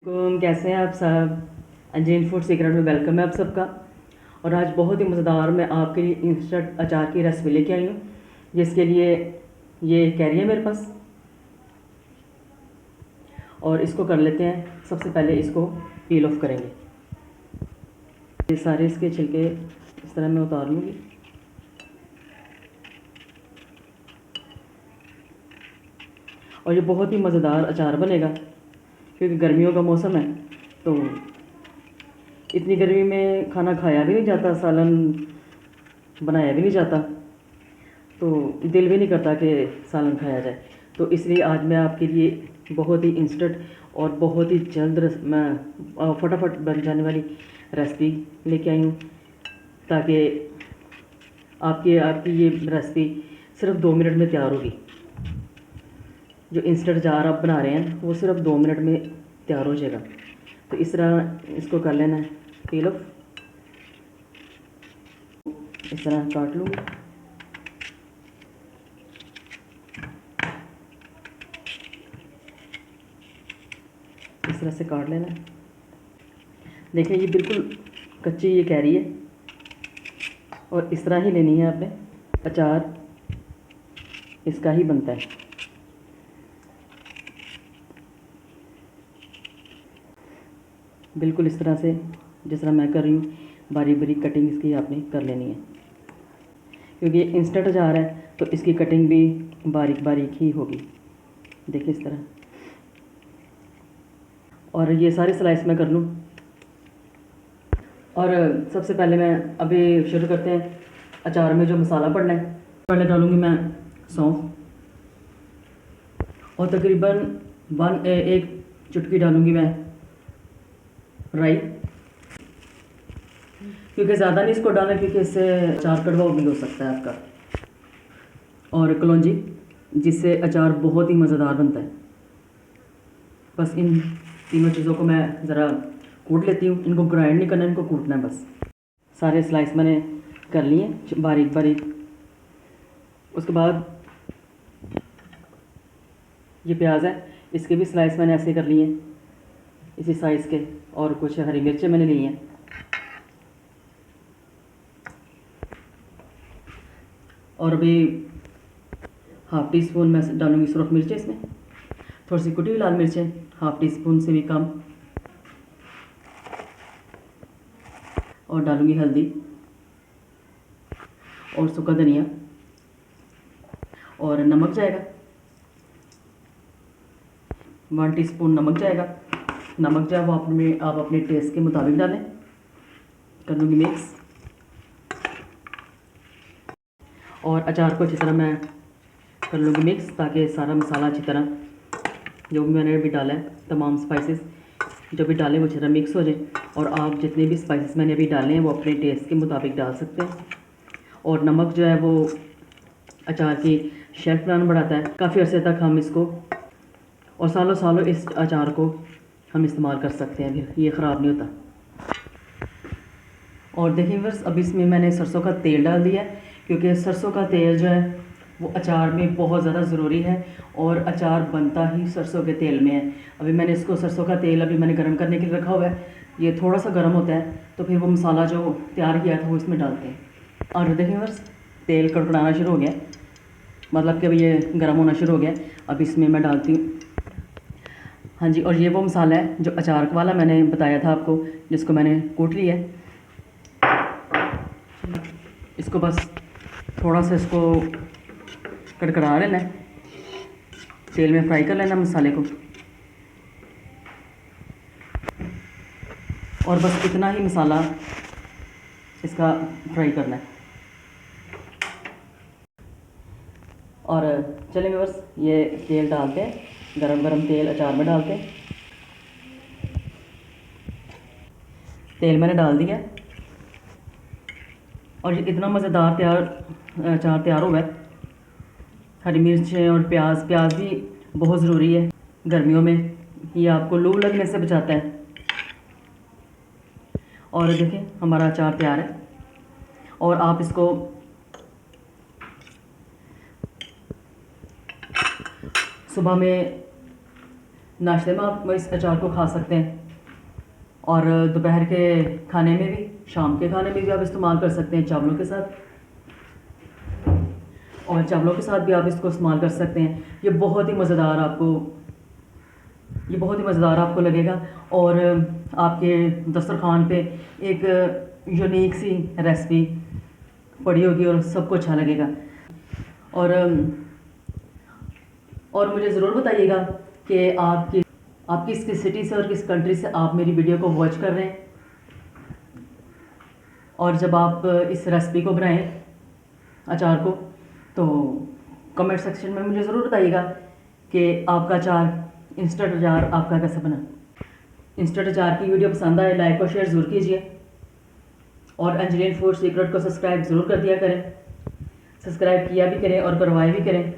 कैसे हैं आप सब। अंजीन फूड सीक्रेट में वेलकम है आप सबका। और आज बहुत ही मज़ेदार मैं आपके लिए इंस्टेंट अचार की रेसिपी लेके आई हूँ, जिसके लिए ये कैरी है मेरे पास। और इसको कर लेते हैं। सबसे पहले इसको पील ऑफ करेंगे। ये सारे इसके छिलके इस तरह मैं उतार लूँगी। और ये बहुत ही मज़ेदार अचार बनेगा, क्योंकि गर्मियों का मौसम है तो इतनी गर्मी में खाना खाया भी नहीं जाता, सालन बनाया भी नहीं जाता, तो दिल भी नहीं करता कि सालन खाया जाए। तो इसलिए आज मैं आपके लिए बहुत ही इंस्टेंट और बहुत ही जल्द मैं फटाफट बन जाने वाली रेसिपी लेके आई हूँ, ताकि आपकी आपकी ये रेसिपी सिर्फ 2 मिनट में तैयार होगी। जो इंस्टेंट जार आप बना रहे हैं वो सिर्फ 2 मिनट में तैयार हो जाएगा। तो इस तरह इसको कर लेना है पील ऑफ। इस तरह काट लूँगी। इस तरह से काट लेना है। देखिए ये बिल्कुल कच्ची ये कैरी है, और इस तरह ही लेनी है आपने। अचार इसका ही बनता है। बिल्कुल इस तरह से जिस तरह मैं कर रही हूँ, बारीक बारीक कटिंग इसकी आपने कर लेनी है, क्योंकि ये इंस्टेंट अचार है तो इसकी कटिंग भी बारीक बारीक ही होगी। देखिए इस तरह। और ये सारे स्लाइस मैं कर लूँ। और सबसे पहले मैं अभी शुरू करते हैं अचार में जो मसाला पड़ना है। पहले डालूँगी मैं सौंफ, और तकरीबन एक चुटकी डालूँगी मैं राई, क्योंकि ज़्यादा नहीं इसको डालें, क्योंकि इससे अचार कड़वा भी हो सकता है आपका। और कलौंजी, जिससे अचार बहुत ही मज़ेदार बनता है। बस इन तीनों चीज़ों को मैं ज़रा कूट लेती हूँ। इनको ग्राइंड नहीं करना, इनको कूटना है बस। सारे स्लाइस मैंने कर लिए बारीक बारीक। उसके बाद ये प्याज है, इसके भी स्लाइस मैंने ऐसे कर लिए इसी साइज़ के। और कुछ हरी मिर्चें मैंने ली हैं। और अभी हाफ़ टी स्पून मैं डालूँगी सुरख मिर्चें इसमें, थोड़ी सी कुटी हुई लाल मिर्चें, हाफ़ टी स्पून से भी कम। और डालूँगी हल्दी और सूखा धनिया, और नमक जाएगा 1 टीस्पून नमक जाएगा। नमक जो है वो आप अपने टेस्ट के मुताबिक डालें। कर लूँगी मिक्स। और अचार को अच्छी तरह मैं कर लूँगी मिक्स, ताकि सारा मसाला अच्छी तरह जो भी मैंने अभी डाला है, तमाम स्पाइसेस जो भी डालें वो अच्छी तरह मिक्स हो जाए। और आप जितने भी स्पाइसेस मैंने अभी डाले हैं वो अपने टेस्ट के मुताबिक डाल सकते हैं। और नमक जो है वो अचार की शेल्फ लाइफ बढ़ाता है। काफ़ी अर्से तक हम इसको और सालों सालों इस अचार को हम इस्तेमाल कर सकते हैं, फिर ये ख़राब नहीं होता। और देखिए बस अब इसमें मैंने सरसों का तेल डाल दिया है, क्योंकि सरसों का तेल जो है वो अचार में बहुत ज़्यादा ज़रूरी है, और अचार बनता ही सरसों के तेल में है। अभी मैंने इसको सरसों का तेल अभी मैंने गर्म करने के लिए रखा हुआ है। ये थोड़ा सा गर्म होता है तो फिर वो मसाला जो तैयार किया था वो इसमें डालते हैं। और देखिए बस तेल कड़कड़ाना शुरू हो गया, मतलब कि अभी ये गर्म होना शुरू हो गया। अब इसमें मैं डालती हूँ, हाँ जी, और ये वो मसाला है जो अचार वाला मैंने बताया था आपको, जिसको मैंने कूट लिया है। इसको बस थोड़ा सा इसको कड़कड़ा लेना है, तेल में फ्राई कर लेना मसाले को। और बस इतना ही मसाला इसका फ्राई करना है। और चलेंगे बस ये तेल डालते हैं, गरम गरम तेल अचार में डालते हैं। तेल मैंने डाल दिया, और ये इतना मज़ेदार अचार तैयार हुआ है। हरी मिर्चें और प्याज भी बहुत ज़रूरी है गर्मियों में, ये आपको लू लगने से बचाता है। और देखिए हमारा अचार तैयार है। और आप इसको सुबह में नाश्ते में आप इस अचार को खा सकते हैं, और दोपहर के खाने में भी, शाम के खाने में भी आप इस्तेमाल कर सकते हैं चावलों के साथ, और चावलों के साथ भी आप इसको इस्तेमाल कर सकते हैं। ये बहुत ही मज़ेदार आपको लगेगा, और आपके दस्तरखान पे एक यूनिक सी रेसिपी पड़ी होगी और सबको अच्छा लगेगा। और मुझे ज़रूर बताइएगा कि आप किस सिटी से और किस कंट्री से आप मेरी वीडियो को वॉच कर रहे हैं। और जब आप इस रेसिपी को बनाएं, अचार को, तो कमेंट सेक्शन में मुझे ज़रूर बताइएगा कि आपका अचार, इंस्टेंट अचार आपका कैसा बना। इंस्टेंट अचार की वीडियो पसंद आए, लाइक और शेयर ज़रूर कीजिए, और एंजेलिन फूड सीक्रेट को सब्सक्राइब ज़रूर कर दिया करें। सब्सक्राइब किया भी करें और करवाए भी करें।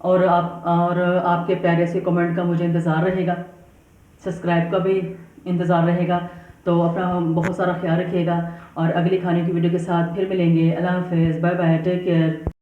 और आपके प्यारे से कमेंट का मुझे इंतज़ार रहेगा, सब्सक्राइब का भी इंतज़ार रहेगा। तो अपना बहुत सारा ख्याल रखिएगा, और अगली खाने की वीडियो के साथ फिर मिलेंगे। अल्लाह हाफ़िज़, बाय बाय, टेक केयर।